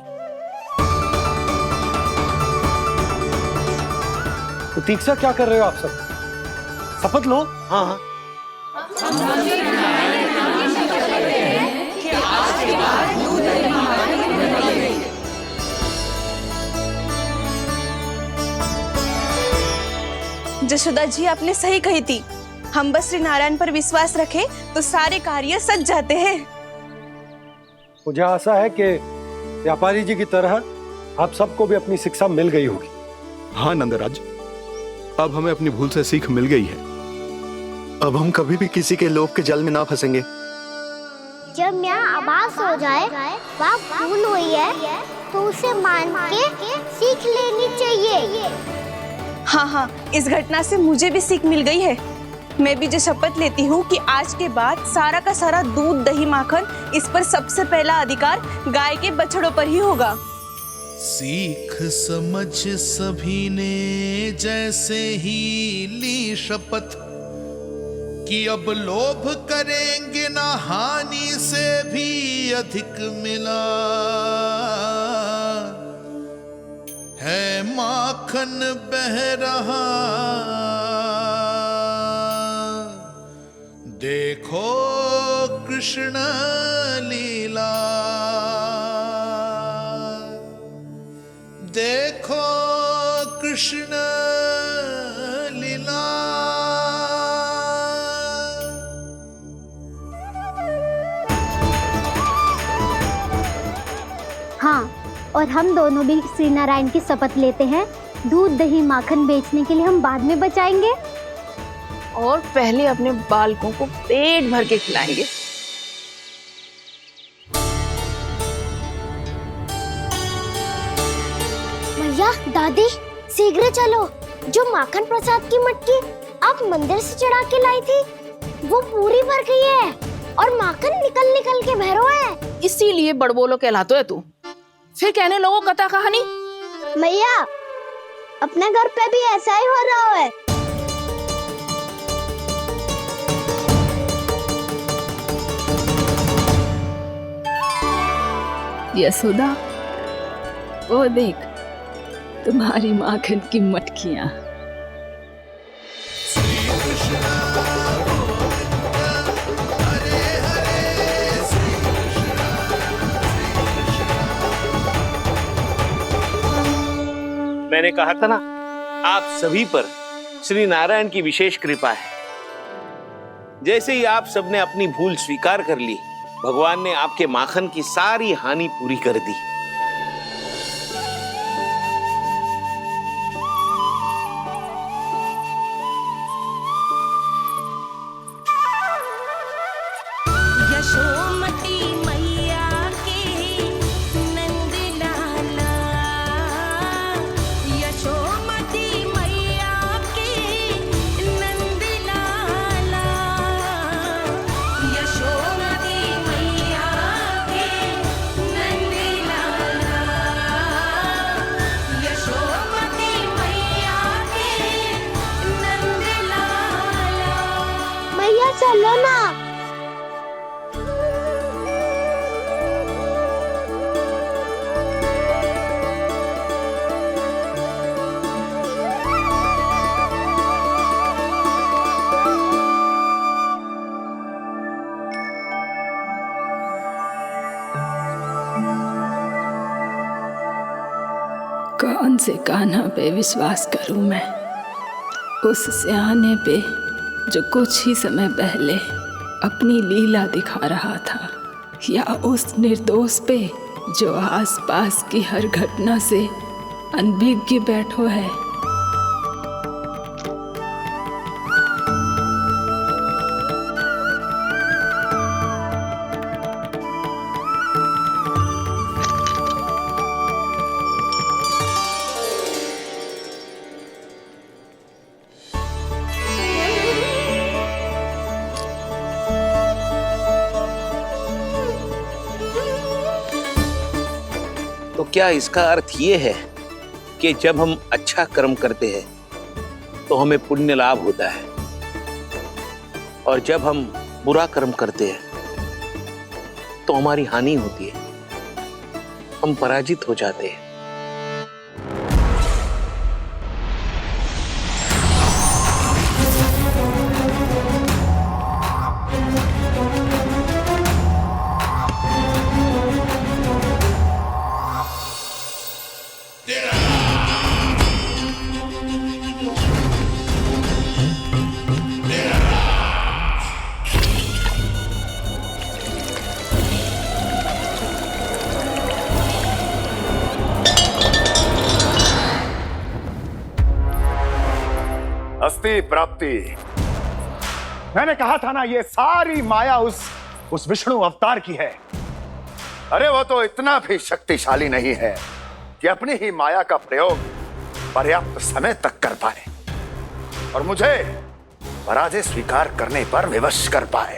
प्रतीक्षा क्या कर रहे हो आप सब? शपथ लो। हाँ हाँ, जशोदा जी आपने सही कही थी। हम बस श्री नारायण पर विश्वास रखें तो सारे कार्य सज जाते हैं। मुझे आशा है कि व्यापारी जी की तरह आप सबको भी अपनी शिक्षा मिल गई होगी। हाँ नंदराज, अब हमें अपनी भूल से सीख मिल गई है। अब हम कभी भी किसी के लोभ के जाल में ना फंसेंगे। जब यहाँ आभास हो जाए वहाँ भूल हुई है तो उसे मान के सीख लेनी चाहिए। हाँ हाँ, इस घटना से मुझे भी सीख मिल गई है। मैं भी जो शपथ लेती हूँ कि आज के बाद सारा का सारा दूध, दही, माखन इस पर सबसे पहला अधिकार गाय के बछड़ों पर ही होगा। सीख समझ सभी ने जैसे ही ली शपथ कि अब लोभ करेंगे ना हानि से भी अधिक मिला है, माखन बह रहा देखो कृष्ण लीला, देखो कृष्ण लीला। हाँ, और और हम दोनों भी श्री नारायण की शपथ लेते हैं, दूध दही माखन बेचने के लिए हम बाद में बचाएंगे और पहले अपने बालकों को पेट भर के खिलाएंगे। भैया दादी शीघ्र चलो, जो माखन प्रसाद की मटकी आप मंदिर से चढ़ा के लाई थी वो पूरी भर गई है और माखन निकल निकल के बह रहा है। इसीलिए बड़बोलो कहलाते है तू। फिर कहने लोगों कथा कहानी। भैया अपने घर पे भी ऐसा ही हो रहा है। यशोदा, वो देख तुम्हारी माखन की मटकियां। मैंने कहा था ना, आप सभी पर श्री नारायण की विशेष कृपा है। जैसे ही आप सबने अपनी भूल स्वीकार कर ली, भगवान ने आपके माखन की सारी हानि पूरी कर दी। यशोमती मैया की नंद लाला, यशोमती मैया की नंद लाला, यशोमती मैया की नंद लाला, यशोमती मैया की नंद लाला। भैया चलो ना। कौन से कान्हा पे विश्वास करूं मैं? उस सियाने पे जो कुछ ही समय पहले अपनी लीला दिखा रहा था, या उस निर्दोष पे जो आसपास की हर घटना से अनभिज्ञ बैठो है? तो क्या इसका अर्थ ये है कि जब हम अच्छा कर्म करते हैं तो हमें पुण्य लाभ होता है, और जब हम बुरा कर्म करते हैं तो हमारी हानि होती है, हम पराजित हो जाते हैं? अस्ति प्राप्ति। मैंने कहा था ना, ये सारी माया उस विष्णु अवतार की है। अरे वो तो इतना भी शक्तिशाली नहीं है कि अपनी ही माया का प्रयोग पर्याप्त समय तक कर पाए और मुझे पराजय स्वीकार करने पर विवश कर पाए।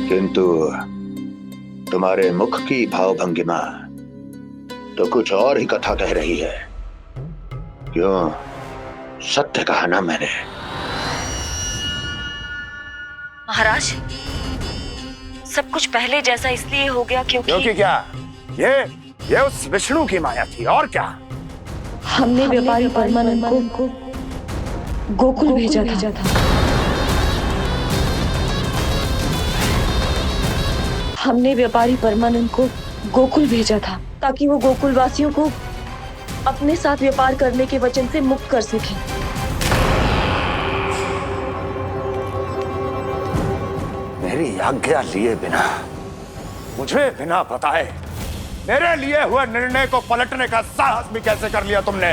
किंतु तुम्हारे मुख की भावभंगिमा तो कुछ और ही कथा कह रही है। क्यों? सत्य कहा ना मैंने। महाराज, सब कुछ पहले जैसा इसलिए हो गया क्योंकि क्या? ये उस विष्णु की माया थी, और क्या? हमने व्यापारी परमानंद को गोकुल भेजा था। हमने व्यापारी परमानंद को गोकुल भेजा था ताकि वो गोकुल वासियों को अपने साथ व्यापार करने के वचन से मुक्त कर सके। मेरी आज्ञा लिए बिना, मुझे बिना बताए मेरे लिए हुए निर्णय को पलटने का साहस भी कैसे कर लिया तुमने?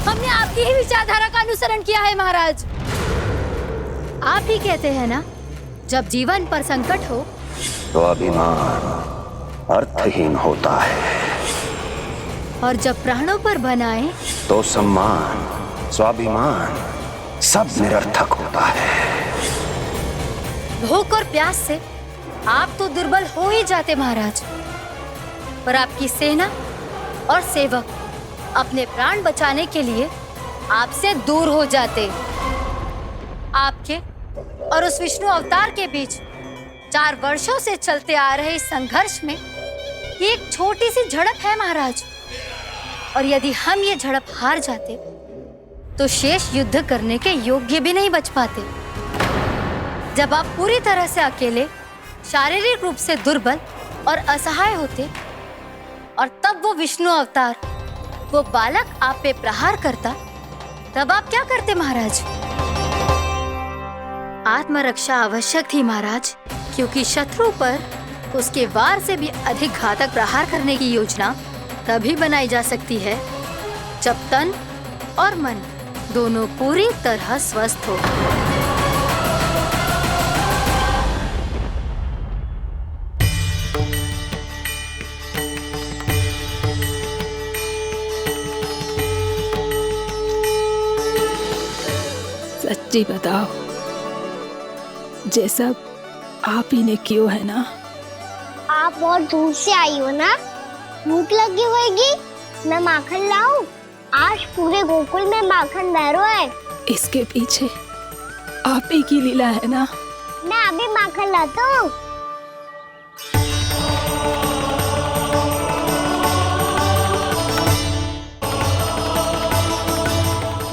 हमने आपकी ही विचारधारा का अनुसरण किया है महाराज। आप ही कहते हैं ना, जब जीवन पर संकट हो तो अभिमान अर्थहीन होता है, और जब प्राणों पर बनाए तो सम्मान स्वाभिमान सब निरर्थक होता है। भूख और प्यास से आप तो दुर्बल हो ही जाते महाराज, पर आपकी सेना और सेवक अपने प्राण बचाने के लिए आपसे दूर हो जाते। आपके और उस विष्णु अवतार के बीच 4 वर्षों से चलते आ रहे इस संघर्ष में एक छोटी सी झड़प है महाराज, और यदि हम ये झड़प हार जाते तो शेष युद्ध करने के योग्य भी नहीं बच पाते। जब आप पूरी तरह से अकेले, शारीरिक रूप से दुर्बल और असहाय होते, और तब वो विष्णु अवतार, वो बालक आप पे प्रहार करता, तब आप क्या करते महाराज? आत्मरक्षा आवश्यक थी महाराज, क्योंकि शत्रु पर उसके वार से भी अधिक घातक प्रहार करने की योजना तभी बनाई जा सकती है जब तन और मन दोनों पूरी तरह स्वस्थ हो। सच्ची बताओ, जैसा आप ही ने किया है ना? आप बहुत दूर से आई हो ना, भूख लगी होगी। मैं माखन लाऊं? आज पूरे गोकुल में माखन बह रहा है। इसके पीछे आप ही की लीला है ना? मैं अभी माखन लाता हूँ।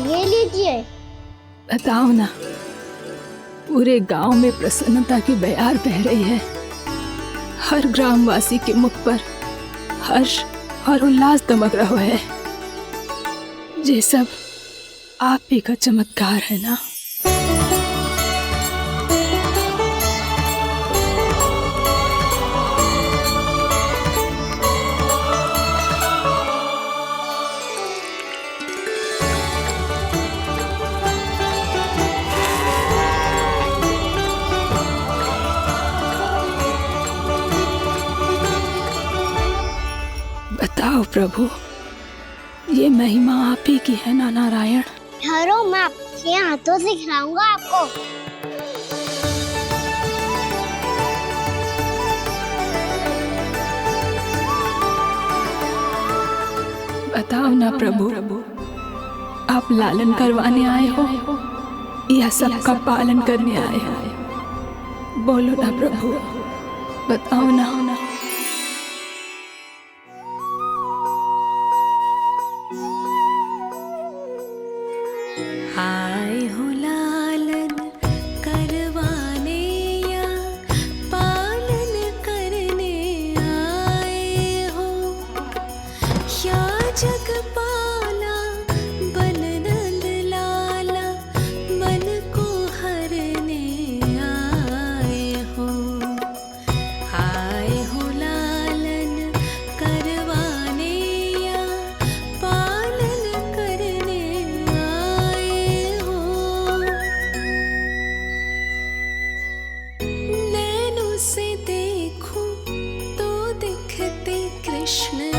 ये लीजिए। बताओ ना, पूरे गांव में प्रसन्नता की बयार बह रही है। हर ग्रामवासी के मुख पर हर्ष और उल्लास दमक रहा है। ये सब आप ही का चमत्कार है ना? बताओ प्रभु, ये महिमा आप ही की है ना नारायण? ठहरो, मैं आपके हाथों से खिलाऊंगा आपको। बताओ ना प्रभु, आप लालन करवाने आए हो या सबका पालन करने आए हो? बोलो ना प्रभु, बताओ ना। आए हो लालन करवाने या पालन करने आए हो, या जगपाला बन नंद लाला मन को हरने आए हो। आए हो लालन करवाने या पालन करने आए हो। नैनों से देखूं तो दिखते कृष्ण